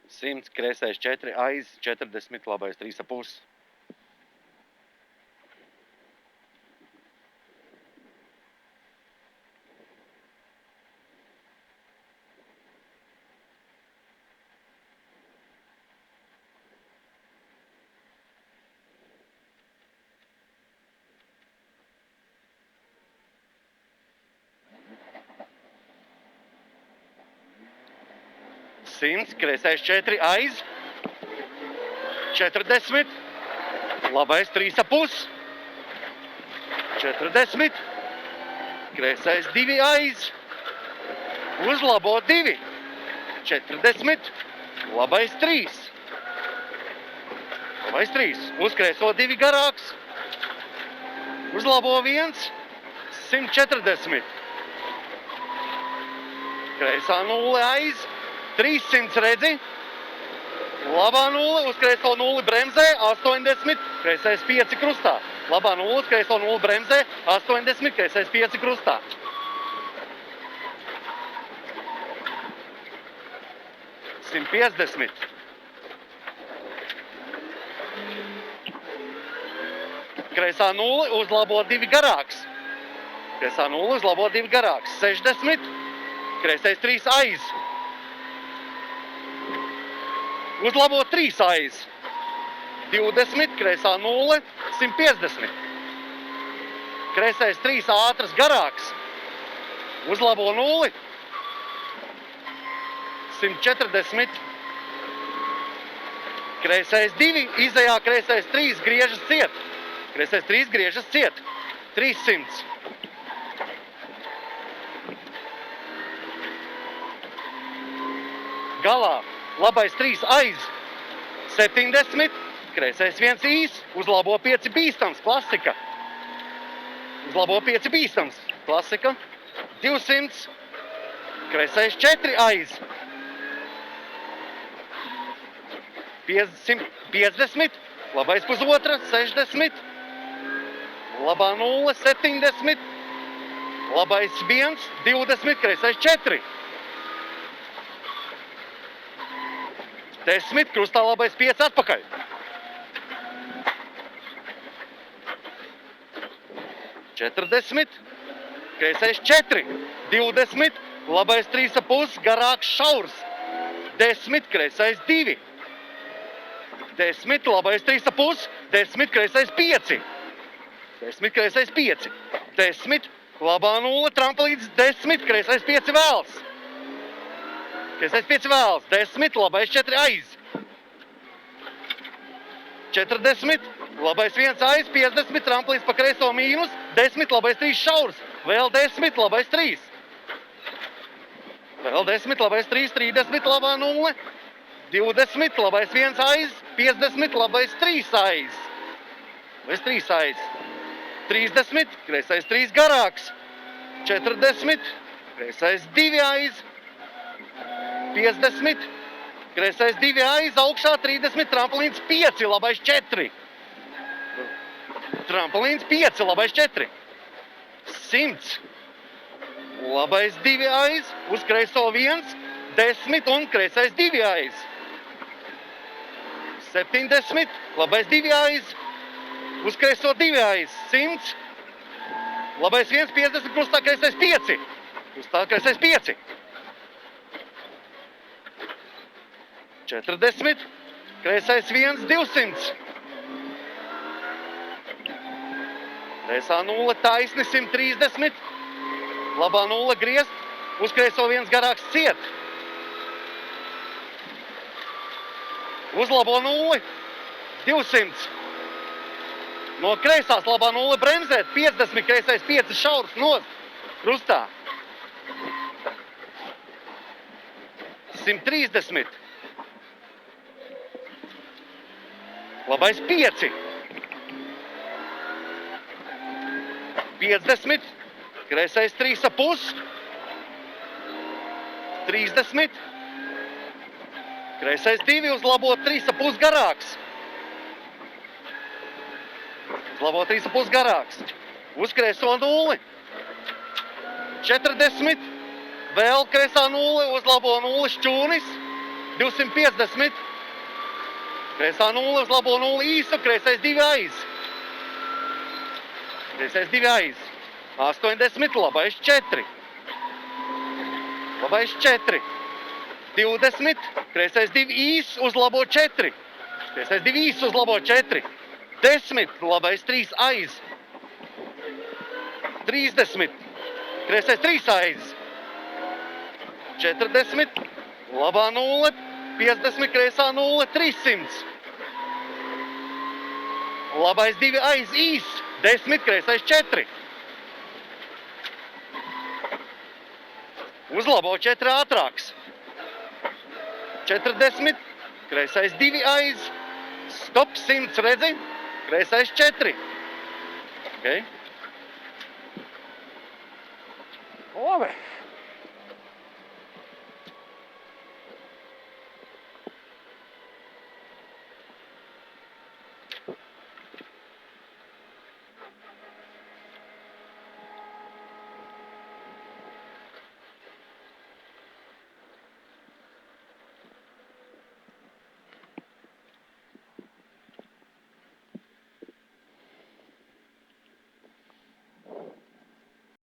100, kreisais 4, aiz 40, labais 3,5. Simts, kreisais 4, aiz 40, labais 3,5. 40, kreisais 2, aiz, uz labo 2. 40, labais 3. Labais 3, uz kreiso 2 garāks, uz labo 1, 140. Kreisā 0, aiz, 300 redzi. Labā 0, uz kreiso 0 bremzē, 80, kreisais 5 krustā. Labā 0, uz kreiso 0 bremzē, 80, kreisais 5 krustā. Simt 50. Kreisā 0, uz labo 2 garāks. Kreisā 0, uz labo 2 garāks. 60, kreisais 3 aiz. Uz labo 3 aiz. 20, kreisā 0, 150. Kreisais 3 ātras garāks. Uz labo 0, 140. Kreisais 2, izejā kreisais 3 griežas ciet. Kreisais 3 griežas ciet. 300. Galā labais 3 aiz. 70, kreisais 1 īs, uz labo 5 bīstams, klasika. Uz labo 5 bīstams, klasika. 200, kreisais 4 aiz. 150, labais pusotra, 60. Labā 0, 70. Labais 1, 20, kreisais 4. 10, krustā labais 5 atpakaļ. 40, kreisais 4, 20, labais 3,5, garāks šaurs. 10, kreisais 2. 10, labais 3,5, 10, kreisais 5. 10, kreisais 5. 10, labā 0, trampolīns 10, kreisais 5 vēls. Kreisais 5 vēls, 10, labais 4 aiz. 40, labais 1 aiz, 50, tramplīns pa kreiso mīnus, 10, labais 3 šaurs, vēl 10, labais 3. Vēl 10, labais 3, 30, labā 0, 20, labais 1 aiz, 50, labais 3 aiz. Labais 3 aiz. 30, kreisais 3 garāks. 40, kreisais 2 aiz. 50, kreisais 2 aiz, augšā 30, tramplīns 5, labais 4. Tramplīns 5, labais 4. 100, labais 2 aiz, uz kreiso 1, 10 un kreisais 2 aiz. 70, labais 2 aiz, uz kreiso 2 aiz. 100, labais 1, 50, krustā kreisais 5. Krustā kreisais 5. 40, kreisais 1, 200. Kreisā 0, taisni 130. Labā 0 griezt, uz kreiso 1 garāks ciet. Uz labo 0, 200. No kreisās labā 0 bremzēt, 50, kreisais 5 šaurs nost, krustā. 130. Labais 5. 50. Kreisais 3,5. 30. Kreisais 2 uz labo 3,5 garāks. Uz labo 3,5 garāks. Uz kreiso 0. 40. Vēl kreisā 0, uz labo 0 šķūnis. 250. Kreisā 0, uz labo 0 īsu, kreisais 2 aiz. Kreisais 2 aiz. 80, labais 4. Labais 4. 20, kreisais 2 īs, uz labo 4. Kreisais 2 īs, uz labo 4. 10, labais 3 aiz. 30, kreisais 3 aiz. 40, labā 0, 50, kreisā 0, 300. Labais 2 aiz īs, 10, kreisais 4. Uz labo 4 ātrāks. 40, kreisais 2 aiz, stop 100, redzi, kreisais 4. Okay. Labi.